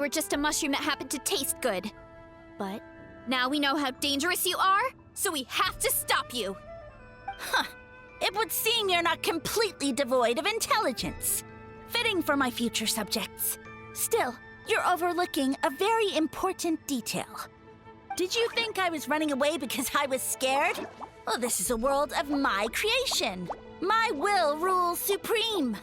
We're just a mushroom that happened to taste good. But now we know how dangerous you are, so we have to stop you. Huh. It would seem you're not completely devoid of intelligence. Fitting for my future subjects. Still, you're overlooking a very important detail. Did you think I was running away because I was scared? Well, this is a world of my creation. My will rules supreme.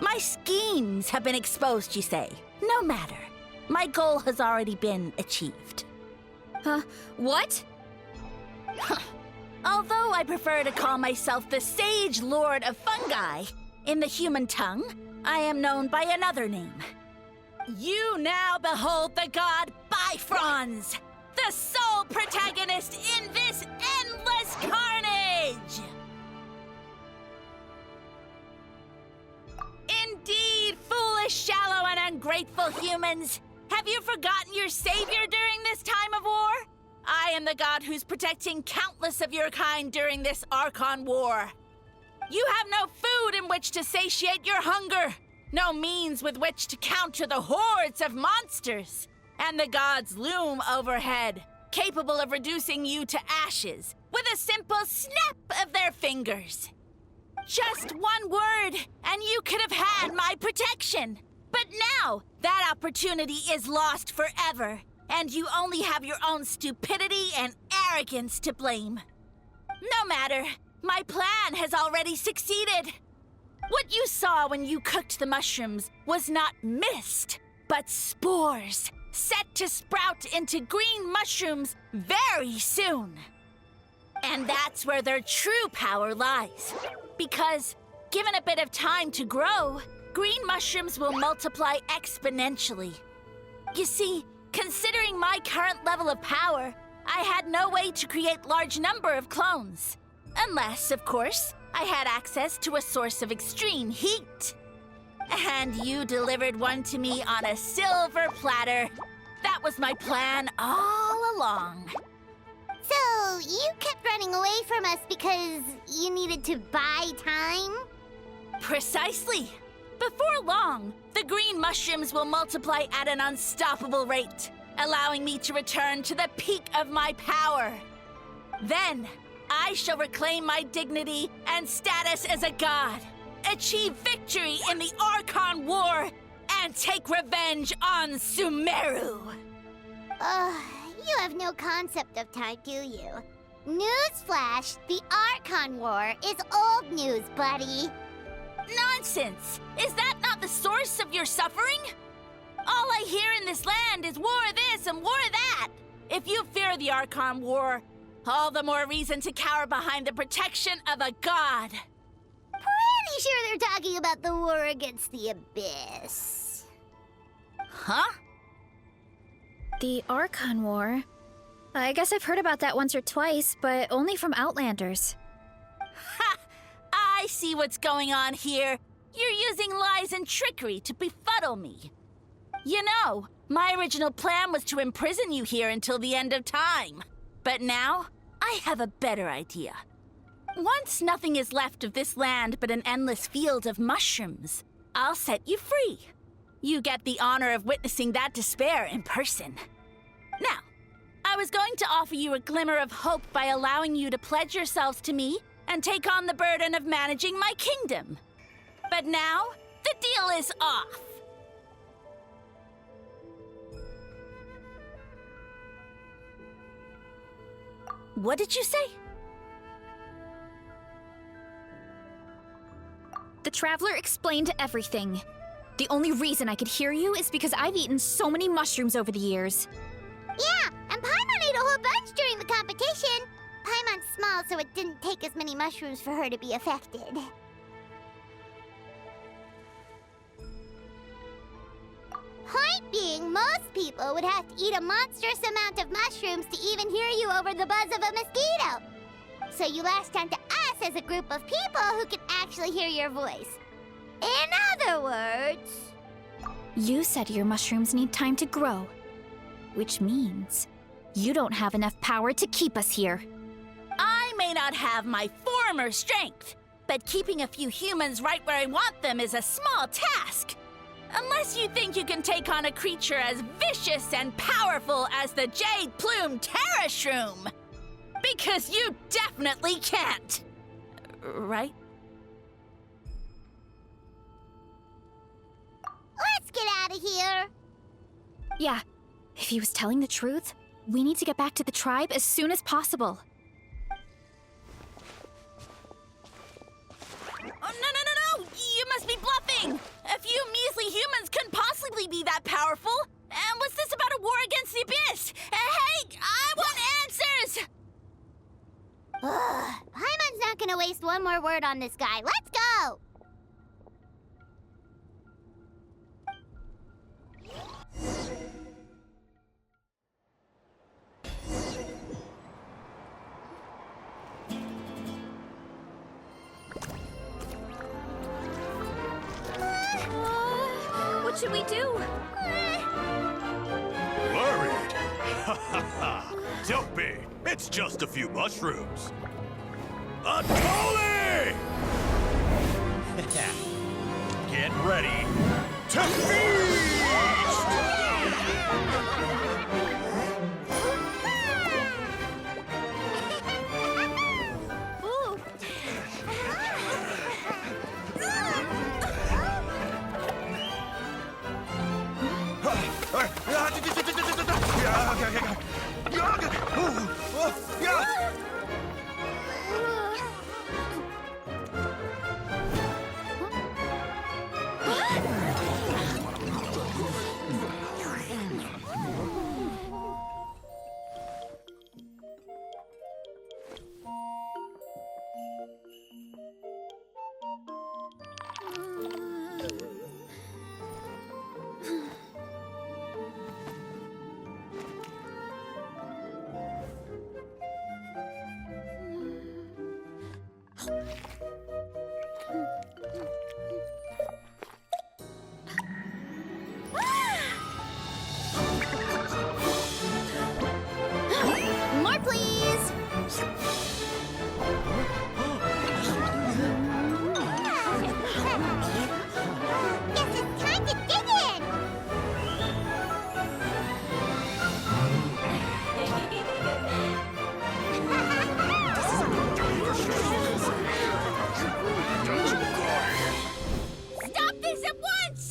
My schemes have been exposed, you say. No matter. My goal has already been achieved. What? Although I prefer to call myself the Sage Lord of Fungi, in the human tongue, I am known by another name. You now behold the god BIFRONS, the sole protagonist in this endless carnage! Indeed, foolish, shallow, and ungrateful humans! Have you forgotten your savior during this time of war? I am the god who's protecting countless of your kind during this Archon War. You have no food in which to satiate your hunger, no means with which to counter the hordes of monsters, and the gods loom overhead, capable of reducing you to ashes with a simple snap of their fingers. Just one word, and you could have had my protection. But now, that opportunity is lost forever, and you only have your own stupidity and arrogance to blame. No matter, my plan has already succeeded. What you saw when you cooked the mushrooms was not mist, but spores, set to sprout into green mushrooms very soon. And that's where their true power lies. Because, given a bit of time to grow, green mushrooms will multiply exponentially. You see, considering my current level of power, I had no way to create large number of clones. Unless, of course, I had access to a source of extreme heat. And you delivered one to me on a silver platter. That was my plan all along. So, you kept running away from us because you needed to buy time? Precisely. Before long, the green mushrooms will multiply at an unstoppable rate, allowing me to return to the peak of my power. Then, I shall reclaim my dignity and status as a god, achieve victory in the Archon War, and take revenge on Sumeru. You have no concept of time, do you? Newsflash, the Archon War is old news, buddy. Nonsense! Is that not the source of your suffering? All I hear in this land is war this and war that. If you fear the Archon War, all the more reason to cower behind the protection of a god. Pretty sure they're talking about the war against the Abyss. Huh? The Archon War? I guess I've heard about that once or twice, but only from Outlanders. Ha! I see what's going on here. You're using lies and trickery to befuddle me. You know, my original plan was to imprison you here until the end of time. But now, I have a better idea. Once nothing is left of this land but an endless field of mushrooms, I'll set you free. You get the honor of witnessing that despair in person. Now, I was going to offer you a glimmer of hope by allowing you to pledge yourselves to me and take on the burden of managing my kingdom. But now, the deal is off. What did you say? The Traveler explained everything. The only reason I could hear you is because I've eaten so many mushrooms over the years. Yeah, and Paimon ate a whole bunch during the competition. Paimon's small, so it didn't take as many mushrooms for her to be affected. Point being, most people would have to eat a monstrous amount of mushrooms to even hear you over the buzz of a mosquito. So you latched onto us as a group of people who can actually hear your voice. In other words... You said your mushrooms need time to grow, which means you don't have enough power to keep us here. I may not have my former strength, but keeping a few humans right where I want them is a small task. Unless you think you can take on a creature as vicious and powerful as the Jade Plume Terra Shroom. Because you definitely can't. Right? Let's get out of here. Yeah, if he was telling the truth, we need to get back to the tribe as soon as possible. Oh, no! You must be bluffing! A few measly humans couldn't possibly be that powerful! And what's this about a war against the Abyss? Hey, I want answers! Paimon's not gonna waste one more word on this guy. Let's go! What should we do? Worried? Ha ha ha! Don't be! It's just a few mushrooms. A Tolly! Get ready to feast! More, please! Guess it's time to dig in! Stop this at once!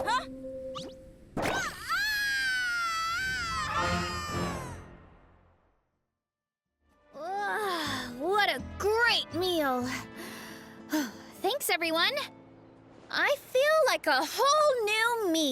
Huh? What a great meal! Thanks, everyone! I feel like a whole new me.